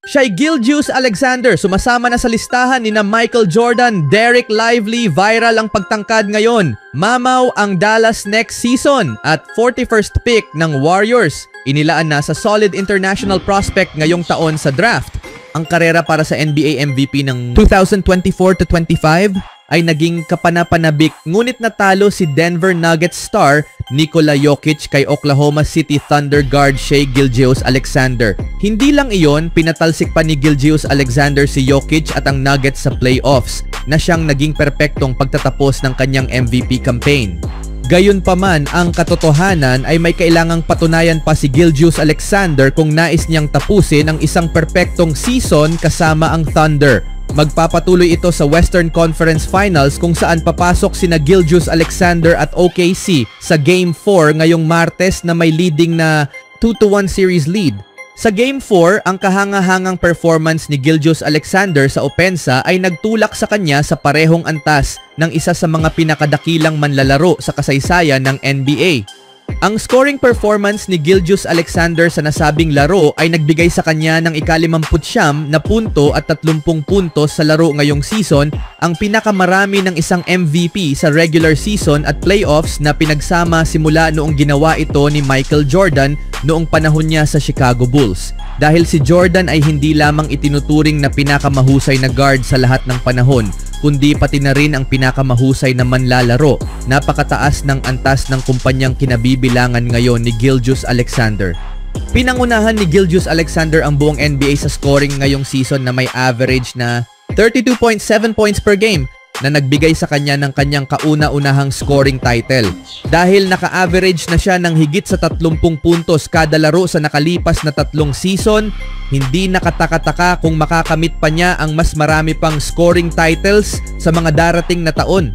Siya'y Gilgeous Alexander, sumasama na sa listahan ni na Michael Jordan, Derek Lively, viral ang pagtangkad ngayon. Mamaw ang Dallas next season at 41st pick ng Warriors. Inilaan na sa solid international prospect ngayong taon sa draft. Ang karera para sa NBA MVP ng 2024-25 ay naging kapanapanabik, ngunit natalo si Denver Nuggets star Nikola Jokic kay Oklahoma City Thunder guard Shai Gilgeous Alexander. Hindi lang iyon, pinatalsik pa ni Gilgeous Alexander si Jokic at ang Nuggets sa playoffs na siyang naging perpektong pagtatapos ng kanyang MVP campaign. Gayunpaman, ang katotohanan ay may kailangang patunayan pa si Gilgeous Alexander kung nais niyang tapusin ang isang perpektong season kasama ang Thunder. Magpapatuloy ito sa Western Conference Finals kung saan papasok sina Gilgeous Alexander at OKC sa Game 4 ngayong Martes na may leading na 2-1 series lead. Sa Game 4, ang kahangahangang performance ni Gilgeous Alexander sa opensa ay nagtulak sa kanya sa parehong antas ng isa sa mga pinakadakilang manlalaro sa kasaysayan ng NBA. Ang scoring performance ni Gilgeous Alexander sa nasabing laro ay nagbigay sa kanya ng ika-59 na punto at 30 puntos sa laro ngayong season, ang pinakamarami ng isang MVP sa regular season at playoffs na pinagsama simula noong ginawa ito ni Michael Jordan noong panahon niya sa Chicago Bulls. Dahil si Jordan ay hindi lamang itinuturing na pinakamahusay na guard sa lahat ng panahon, kundi pati na rin ang pinakamahusay na manlalaro. Napakataas ng antas ng kumpanyang kinabibilangan ngayon ni Gilgeous Alexander. Pinangunahan ni Gilgeous Alexander ang buong NBA sa scoring ngayong season na may average na 32.7 points per game na nagbigay sa kanya ng kanyang kauna-unahang scoring title. Dahil naka-average na siya ng higit sa 30 puntos kada laro sa nakalipas na 3 season, hindi nakataka-taka kung makakamit pa niya ang mas marami pang scoring titles sa mga darating na taon.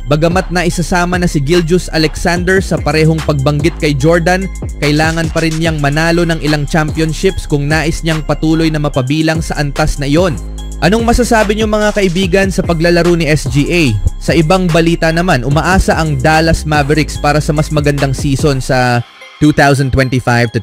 Bagamat na isasama na si Gilgeous Alexander sa parehong pagbanggit kay Jordan, kailangan pa rin niyang manalo ng ilang championships kung nais niyang patuloy na mapabilang sa antas na iyon. Anong masasabi niyo mga kaibigan sa paglalaro ni SGA? Sa ibang balita naman, umaasa ang Dallas Mavericks para sa mas magandang season sa 2025-26.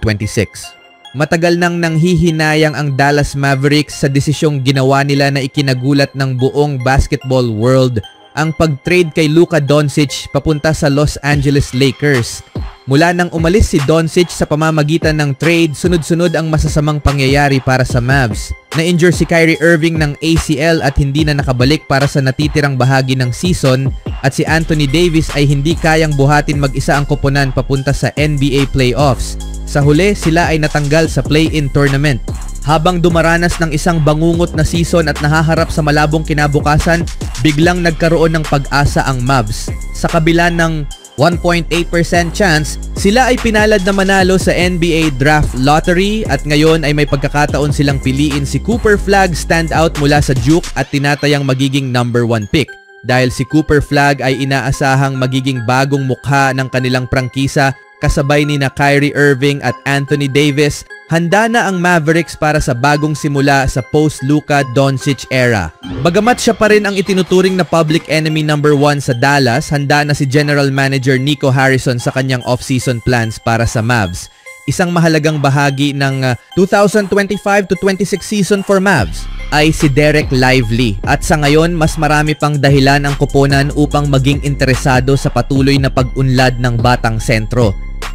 Matagal nang nanghihinayang ang Dallas Mavericks sa desisyong ginawa nila na ikinagulat ng buong basketball world ang pag-trade kay Luka Doncic papunta sa Los Angeles Lakers. Mula nang umalis si Doncic sa pamamagitan ng trade, sunod-sunod ang masasamang pangyayari para sa Mavs. Na-injure si Kyrie Irving ng ACL at hindi na nakabalik para sa natitirang bahagi ng season, at si Anthony Davis ay hindi kayang buhatin mag-isa ang koponan papunta sa NBA playoffs. Sa huli, sila ay natanggal sa play-in tournament. Habang dumaranas ng isang bangungot na season at nahaharap sa malabong kinabukasan, biglang nagkaroon ng pag-asa ang Mavs. Sa kabila ng 1.8% chance, sila ay pinalad na manalo sa NBA Draft Lottery at ngayon ay may pagkakataon silang piliin si Cooper Flagg, standout mula sa Duke at tinatayang magiging number 1 pick. Dahil si Cooper Flagg ay inaasahang magiging bagong mukha ng kanilang prangkisa kasabay ni na Kyrie Irving at Anthony Davis, handa na ang Mavericks para sa bagong simula sa post-Luka Doncic era. Bagamat siya pa rin ang itinuturing na public enemy number 1 sa Dallas, handa na si General Manager Nico Harrison sa kanyang off-season plans para sa Mavs. Isang mahalagang bahagi ng 2025-26 season for Mavs ay si Derek Lively, at sa ngayon mas marami pang dahilan ang koponan upang maging interesado sa patuloy na pag-unlad ng batang sentro.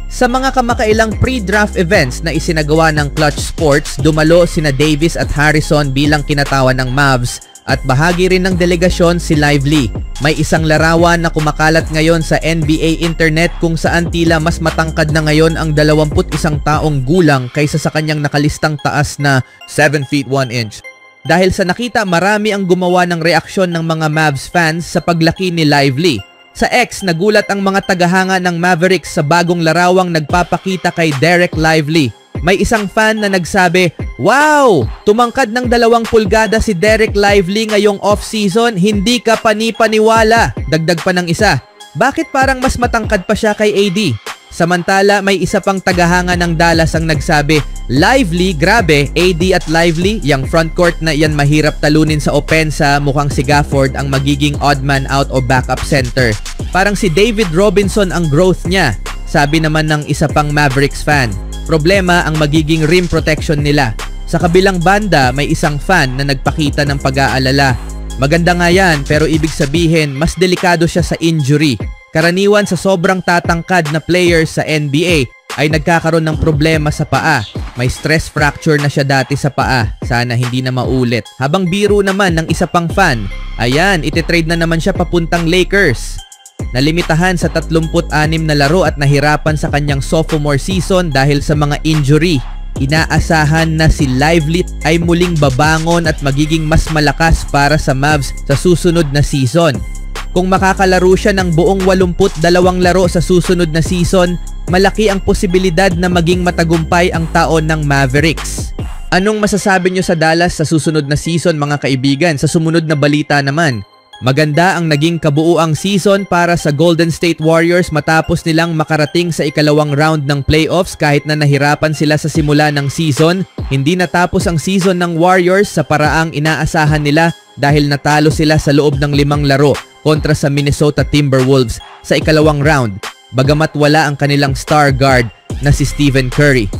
Sa mga kamakailang pre-draft events na isinagawa ng Clutch Sports, dumalo sina Davis at Harrison bilang kinatawan ng Mavs at bahagi rin ng delegasyon si Lively. May isang larawan na kumakalat ngayon sa NBA internet kung saan tila mas matangkad na ngayon ang 21 taong gulang kaysa sa kanyang nakalistang taas na 7 feet 1 inch. Dahil sa nakita, marami ang gumawa ng reaksyon ng mga Mavs fans sa paglaki ni Lively. Sa X, nagulat ang mga tagahanga ng Mavericks sa bagong larawang nagpapakita kay Derek Lively. May isang fan na nagsabi, "Wow! Tumangkad ng 2 pulgada si Derek Lively ngayong off-season, hindi ka panipaniwala." Dagdag pa ng isa, "Bakit parang mas matangkad pa siya kay AD?" Samantala, may isa pang tagahanga ng Dallas ang nagsabi, "Lively, grabe, AD at Lively, yung frontcourt na yan mahirap talunin sa opensa, mukhang si Gafford ang magiging odd man out o backup center. Parang si David Robinson ang growth niya." Sabi naman ng isa pang Mavericks fan, "Problema ang magiging rim protection nila. Sa kabilang banda, may isang fan na nagpakita ng pag-aalala. Maganda nga yan, pero ibig sabihin mas delikado siya sa injury. Karaniwan sa sobrang tatangkad na players sa NBA ay nagkakaroon ng problema sa paa. May stress fracture na siya dati sa paa. Sana hindi na maulit. Habang biro naman ng isa pang fan, ayan, ititrade na naman siya papuntang Lakers. Nalimitahan sa 36 na laro at nahirapan sa kanyang sophomore season dahil sa mga injury. Inaasahan na si Lively ay muling babangon at magiging mas malakas para sa Mavs sa susunod na season. Kung makakalaro siya ng buong 82 laro sa susunod na season, malaki ang posibilidad na maging matagumpay ang taon ng Mavericks. Anong masasabi nyo sa Dallas sa susunod na season mga kaibigan? Sa sumunod na balita naman, maganda ang naging kabuuang season para sa Golden State Warriors matapos nilang makarating sa ikalawang round ng playoffs kahit na nahirapan sila sa simula ng season. Hindi natapos ang season ng Warriors sa paraang inaasahan nila dahil natalo sila sa loob ng 5 laro kontra sa Minnesota Timberwolves sa ikalawang round, bagamat wala ang kanilang star guard na si Stephen Curry.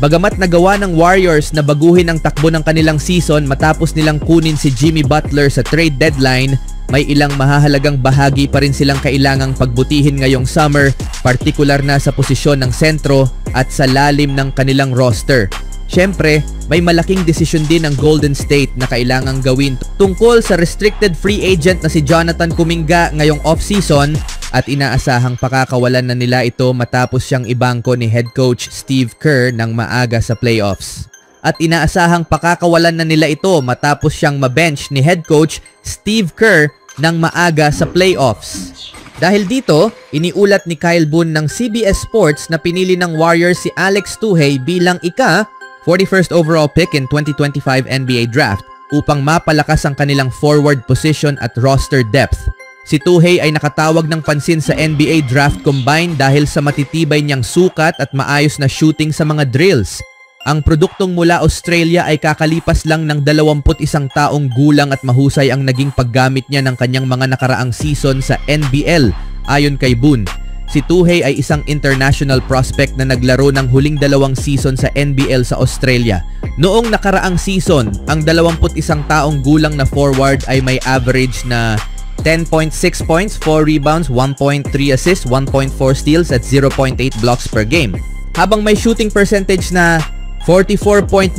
Bagamat nagawa ng Warriors na baguhin ang takbo ng kanilang season matapos nilang kunin si Jimmy Butler sa trade deadline, may ilang mahahalagang bahagi pa rin silang kailangang pagbutihin ngayong summer, partikular na sa posisyon ng sentro at sa lalim ng kanilang roster. Siyempre, may malaking desisyon din ng Golden State na kailangang gawin tungkol sa restricted free agent na si Jonathan Kuminga ngayong off-season at inaasahang pakakawalan na nila ito matapos siyang ibangko ni head coach Steve Kerr ng maaga sa playoffs. At inaasahang pakakawalan na nila ito matapos siyang mabench ni head coach Steve Kerr ng maaga sa playoffs. Dahil dito, iniulat ni Kyle Boone ng CBS Sports na pinili ng Warriors si Alex Tuhey bilang 41st overall pick in 2025 NBA Draft upang mapalakas ang kanilang forward position at roster depth. Si Tuhey ay nakatawag ng pansin sa NBA Draft Combine dahil sa matitibay niyang sukat at maayos na shooting sa mga drills. Ang produktong mula Australia ay kakalipas lang ng 21 taong gulang at mahusay ang naging paggamit niya ng kanyang mga nakaraang season sa NBL ayon kay Boone. Si Tuhey ay isang international prospect na naglaro ng huling 2 season sa NBL sa Australia. Noong nakaraang season, ang 21 taong gulang na forward ay may average na 10.6 points, 4 rebounds, 1.3 assists, 1.4 steals at 0.8 blocks per game. Habang may shooting percentage na 44.9%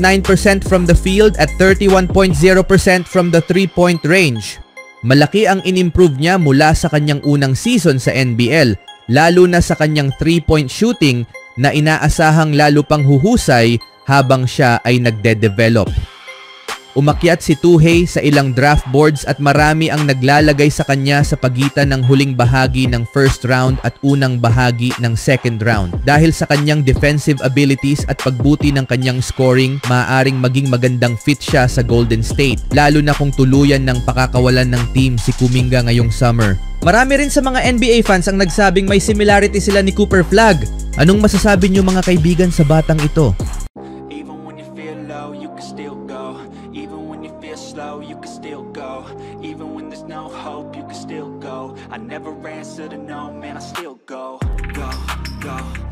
from the field at 31.0% from the 3-point range. Malaki ang in-improve niya mula sa kanyang unang season sa NBL, lalo na sa kanyang 3-point shooting na inaasahang lalo pang huhusay habang siya ay nagde-develop. Umakyat si Tuhey sa ilang draft boards at marami ang naglalagay sa kanya sa pagitan ng huling bahagi ng first round at unang bahagi ng second round. Dahil sa kanyang defensive abilities at pagbuti ng kanyang scoring, maaaring maging magandang fit siya sa Golden State, lalo na kung tuluyan ng pakakawalan ng team si Kuminga ngayong summer. Marami rin sa mga NBA fans ang nagsabing may similarity sila ni Cooper Flagg. Anong masasabi niyo mga kaibigan sa batang ito? I never answer to no, man, I still go, go, go.